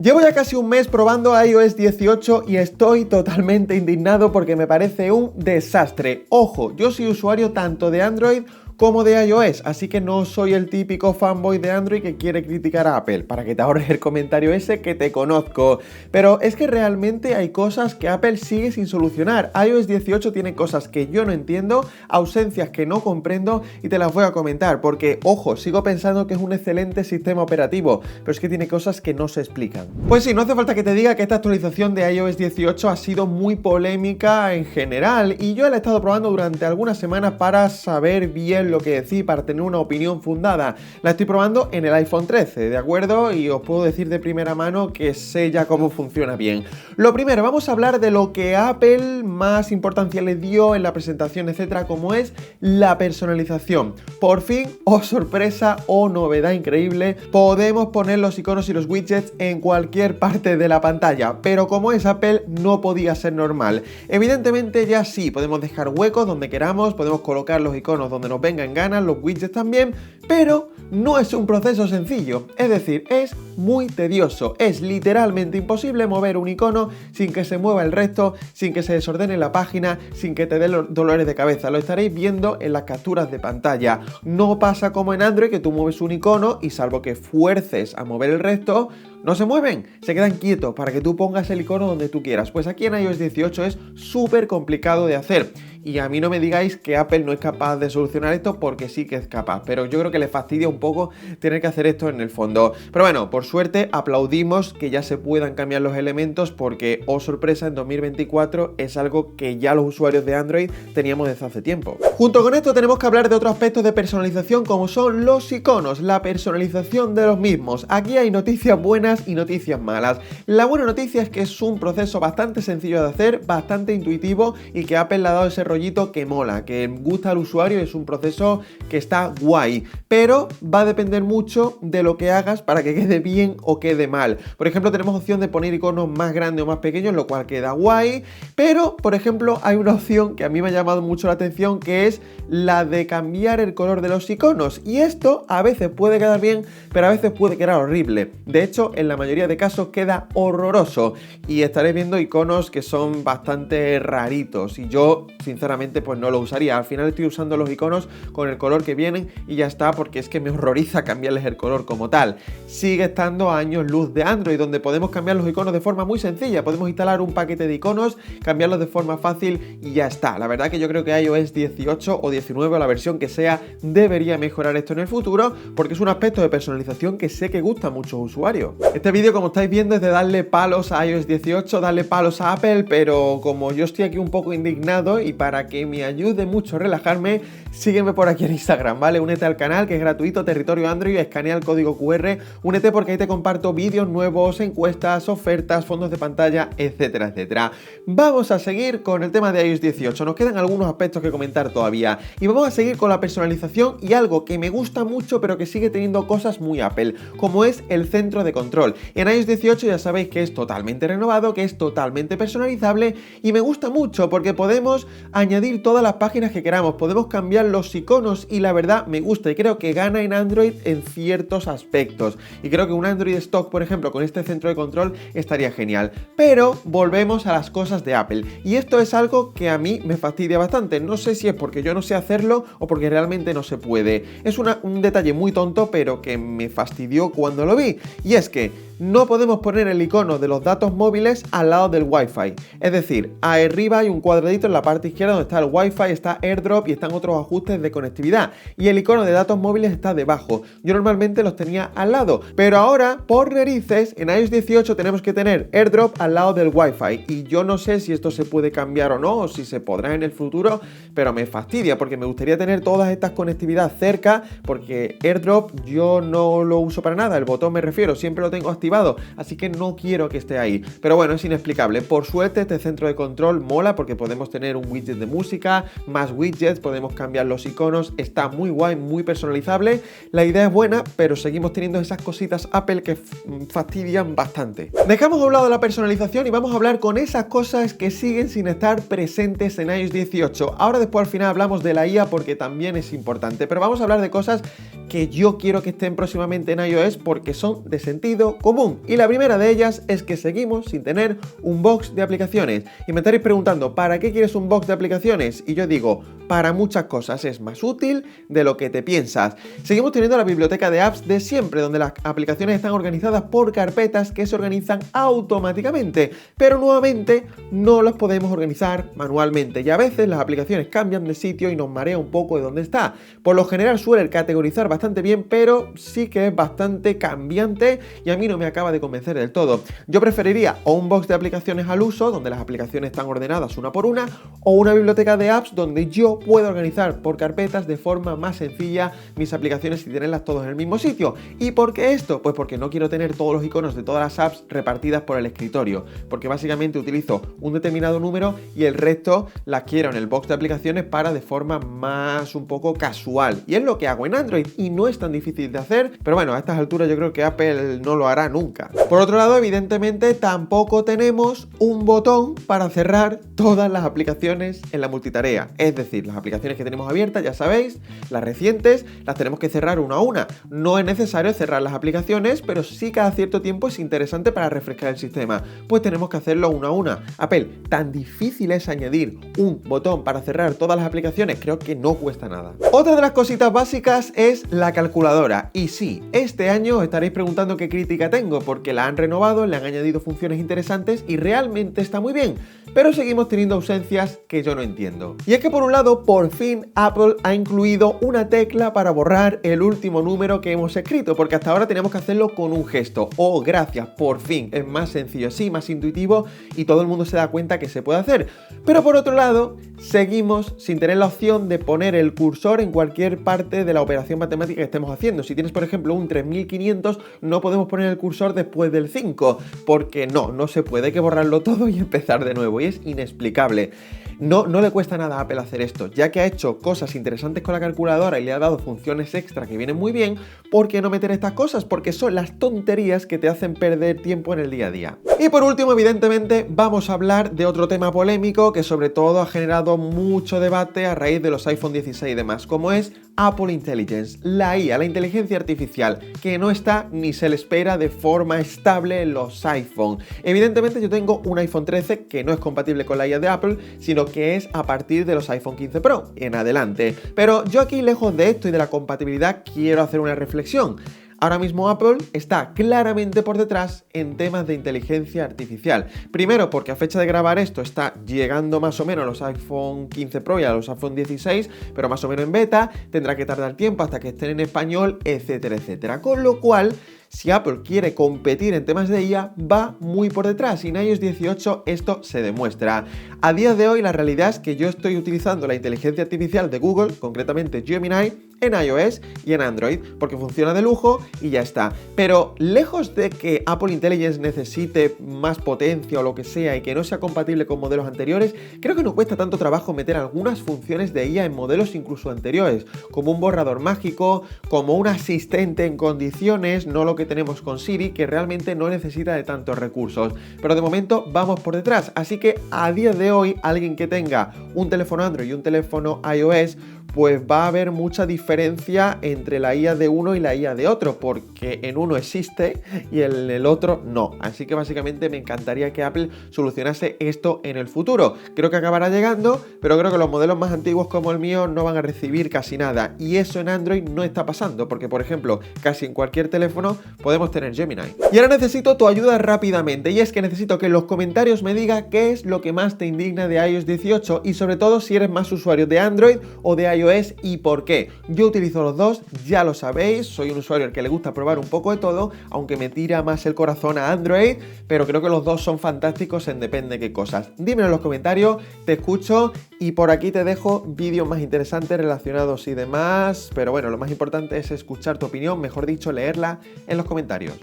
Llevo ya casi un mes probando iOS 18 y estoy totalmente indignado porque me parece un desastre. Ojo, yo soy usuario tanto de Android como de iOS, así que no soy el típico fanboy de Android que quiere criticar a Apple, para que te ahorres el comentario ese que te conozco. Pero es que realmente hay cosas que Apple sigue sin solucionar. iOS 18 tiene cosas que yo no entiendo, ausencias que no comprendo y te las voy a comentar, porque, ojo, sigo pensando que es un excelente sistema operativo, pero es que tiene cosas que no se explican. Pues sí, no hace falta que te diga que esta actualización de iOS 18 ha sido muy polémica en general y yo la he estado probando durante algunas semanas para saber bien lo que decir, para tener una opinión fundada. La estoy probando en el iPhone 13, ¿de acuerdo? Y os puedo decir de primera mano que sé ya cómo funciona bien. Lo primero, vamos a hablar de lo que Apple más importancia le dio en la presentación, etcétera, como es la personalización. Por fin, oh sorpresa, oh novedad increíble, podemos poner los iconos y los widgets en cualquier parte de la pantalla, pero como es Apple, no podía ser normal. Evidentemente ya sí, podemos dejar huecos donde queramos, podemos colocar los iconos donde nos venga en ganas, los widgets también, pero no es un proceso sencillo, es decir, es muy tedioso, es literalmente imposible mover un icono sin que se mueva el resto, sin que se desordene la página, sin que te dé dolores de cabeza. Lo estaréis viendo en las capturas de pantalla. No pasa como en Android, que tú mueves un icono y salvo que fuerces a mover el resto, no se mueven, se quedan quietos para que tú pongas el icono donde tú quieras. Pues aquí en iOS 18 es súper complicado de hacer. Y a mí no me digáis que Apple no es capaz de solucionar esto, porque sí que es capaz, pero yo creo que le fastidia un poco tener que hacer esto en el fondo. Pero bueno, por suerte aplaudimos que ya se puedan cambiar los elementos porque, oh sorpresa, en 2024 es algo que ya los usuarios de Android teníamos desde hace tiempo. Junto con esto tenemos que hablar de otros aspectos de personalización como son los iconos, la personalización de los mismos. Aquí hay noticias buenas y noticias malas. La buena noticia es que es un proceso bastante sencillo de hacer, bastante intuitivo y que Apple le ha dado ese rollito que mola, que gusta al usuario y es un proceso que está guay, pero va a depender mucho de lo que hagas para que quede bien o quede mal. Por ejemplo, tenemos opción de poner iconos más grandes o más pequeños, lo cual queda guay, pero por ejemplo hay una opción que a mí me ha llamado mucho la atención, que es la de cambiar el color de los iconos, y esto a veces puede quedar bien, pero a veces puede quedar horrible. De hecho, en la mayoría de casos queda horroroso y estaréis viendo iconos que son bastante raritos y yo sinceramente pues no lo usaría. Al final estoy usando los iconos con el color que vienen y ya está, porque es que me horroriza cambiarles el color como tal. Sigue estando a años luz de Android, donde podemos cambiar los iconos de forma muy sencilla. Podemos instalar un paquete de iconos, cambiarlos de forma fácil y ya está. La verdad que yo creo que iOS 18 o 19 o la versión que sea debería mejorar esto en el futuro, porque es un aspecto de personalización que sé que gusta a muchos usuarios. Este vídeo, como estáis viendo, es de darle palos a iOS 18, darle palos a Apple, pero como yo estoy aquí un poco indignado y para que me ayude mucho a relajarme, sígueme por aquí en Instagram, ¿vale? Únete al canal, que es gratuito, Territorio Android, escanea el código QR, únete porque ahí te comparto vídeos nuevos, encuestas, ofertas, fondos de pantalla, etcétera, etcétera. Vamos a seguir con el tema de iOS 18, nos quedan algunos aspectos que comentar todavía y vamos a seguir con la personalización y algo que me gusta mucho pero que sigue teniendo cosas muy Apple, como es el centro de control. En iOS 18 ya sabéis que es totalmente renovado, que es totalmente personalizable y me gusta mucho porque podemos añadir todas las páginas que queramos, podemos cambiar los iconos y la verdad me gusta y creo que gana en Android en ciertos aspectos y creo que un Android stock, por ejemplo, con este centro de control estaría genial. Pero volvemos a las cosas de Apple y esto es algo que a mí me fastidia bastante. No sé si es porque yo no sé hacerlo o porque realmente no se puede. Es un detalle muy tonto pero que me fastidió cuando lo vi, y es que no podemos poner el icono de los datos móviles al lado del Wi-Fi. Es decir, arriba hay un cuadradito en la parte izquierda donde está el Wi-Fi, está AirDrop y están otros ajustes de conectividad. Y el icono de datos móviles está debajo. Yo normalmente los tenía al lado, pero ahora, por narices, en iOS 18 tenemos que tener AirDrop al lado del Wi-Fi. Y yo no sé si esto se puede cambiar o no, o si se podrá en el futuro, pero me fastidia porque me gustaría tener todas estas conectividad cerca, porque AirDrop yo no lo uso para nada, el botón me refiero, siempre lo tengo activado, así que no quiero que esté ahí. Pero bueno, es inexplicable. Por suerte este centro de control mola porque podemos tener un widget de música, más widgets, podemos cambiar los iconos, está muy guay, muy personalizable. La idea es buena, pero seguimos teniendo esas cositas Apple que fastidian bastante. Dejamos a un lado la personalización y vamos a hablar con esas cosas que siguen sin estar presentes en iOS 18. Ahora después al final hablamos de la IA porque también es importante, pero vamos a hablar de cosas que yo quiero que estén próximamente en iOS porque son de sentido común. común. Y la primera de ellas es que seguimos sin tener un box de aplicaciones. Y me estaréis preguntando, ¿para qué quieres un box de aplicaciones? Y yo digo, para muchas cosas, es más útil de lo que te piensas. Seguimos teniendo la biblioteca de apps de siempre, donde las aplicaciones están organizadas por carpetas que se organizan automáticamente, pero nuevamente no las podemos organizar manualmente y a veces las aplicaciones cambian de sitio y nos marea un poco de dónde está. Por lo general suelen categorizar bastante bien, pero sí que es bastante cambiante y a mí no me acaba de convencer del todo. Yo preferiría o un box de aplicaciones al uso, donde las aplicaciones están ordenadas una por una, o una biblioteca de apps donde yo puedo organizar por carpetas de forma más sencilla mis aplicaciones y tenerlas todas en el mismo sitio. ¿Y por qué esto? Pues porque no quiero tener todos los iconos de todas las apps repartidas por el escritorio, porque básicamente utilizo un determinado número y el resto las quiero en el box de aplicaciones para de forma más un poco casual. Y es lo que hago en Android y no es tan difícil de hacer, pero bueno, a estas alturas yo creo que Apple no lo hará nunca. Por otro lado, evidentemente tampoco tenemos un botón para cerrar todas las aplicaciones en la multitarea. Es decir, las aplicaciones que tenemos abiertas, ya sabéis, las recientes, las tenemos que cerrar una a una. No es necesario cerrar las aplicaciones, pero sí cada cierto tiempo es interesante para refrescar el sistema. Pues tenemos que hacerlo una a una. Apple, tan difícil es añadir un botón para cerrar todas las aplicaciones, creo que no cuesta nada. Otra de las cositas básicas es la calculadora. Y sí, este año os estaréis preguntando qué crítica tengo, porque la han renovado, le han añadido funciones interesantes y realmente está muy bien. Pero seguimos teniendo ausencias que yo no entiendo. Y es que por un lado, por fin Apple ha incluido una tecla para borrar el último número que hemos escrito, porque hasta ahora teníamos que hacerlo con un gesto. Oh, gracias, por fin. Es más sencillo así, más intuitivo y todo el mundo se da cuenta que se puede hacer. Pero por otro lado, seguimos sin tener la opción de poner el cursor en cualquier parte de la operación matemática que estemos haciendo. Si tienes, por ejemplo, un 3500, no podemos poner el cursor después del 5, porque no se puede, hay que borrarlo todo y empezar de nuevo. Y es inexplicable. No le cuesta nada a Apple hacer esto, ya que ha hecho cosas interesantes con la calculadora y le ha dado funciones extra que vienen muy bien. ¿Por qué no meter estas cosas? Porque son las tonterías que te hacen perder tiempo en el día a día. Y por último, evidentemente, vamos a hablar de otro tema polémico que sobre todo ha generado mucho debate a raíz de los iPhone 16 y demás, como es Apple Intelligence, la IA, la inteligencia artificial, que no está ni se le espera de forma estable en los iPhone. Evidentemente yo tengo un iPhone 13 que no es compatible con la IA de Apple, sino que es a partir de los iPhone 15 Pro en adelante. Pero yo aquí, lejos de esto y de la compatibilidad, quiero hacer una reflexión. Ahora mismo Apple está claramente por detrás en temas de inteligencia artificial. Primero porque a fecha de grabar esto está llegando más o menos a los iPhone 15 Pro y a los iPhone 16, pero más o menos en beta, tendrá que tardar tiempo hasta que estén en español, etcétera, etcétera. Con lo cual, si Apple quiere competir en temas de IA, va muy por detrás y en iOS 18 esto se demuestra. A día de hoy la realidad es que yo estoy utilizando la inteligencia artificial de Google, concretamente Gemini, en iOS y en Android, porque funciona de lujo y ya está. Pero lejos de que Apple Intelligence necesite más potencia o lo que sea y que no sea compatible con modelos anteriores, creo que no cuesta tanto trabajo meter algunas funciones de IA en modelos incluso anteriores, como un borrador mágico, como un asistente en condiciones, no lo que tenemos con Siri, que realmente no necesita de tantos recursos. Pero de momento vamos por detrás, así que a día de hoy alguien que tenga un teléfono Android y un teléfono iOS, pues va a haber mucha diferencia entre la IA de uno y la IA de otro, porque en uno existe y en el otro no. Así que básicamente me encantaría que Apple solucionase esto en el futuro. Creo que acabará llegando, pero creo que los modelos más antiguos como el mío no van a recibir casi nada. Y eso en Android no está pasando, porque por ejemplo, casi en cualquier teléfono podemos tener Gemini. Y ahora necesito tu ayuda rápidamente, y es que necesito que en los comentarios me digas qué es lo que más te indigna de iOS 18 y sobre todo si eres más usuario de Android o de iOS y por qué. Yo utilizo los dos, ya lo sabéis, soy un usuario al que le gusta probar un poco de todo, aunque me tira más el corazón a Android, pero creo que los dos son fantásticos en depende de qué cosas. Dímelo en los comentarios, te escucho y por aquí te dejo vídeos más interesantes relacionados y demás, pero bueno, lo más importante es escuchar tu opinión, mejor dicho, leerla en los comentarios.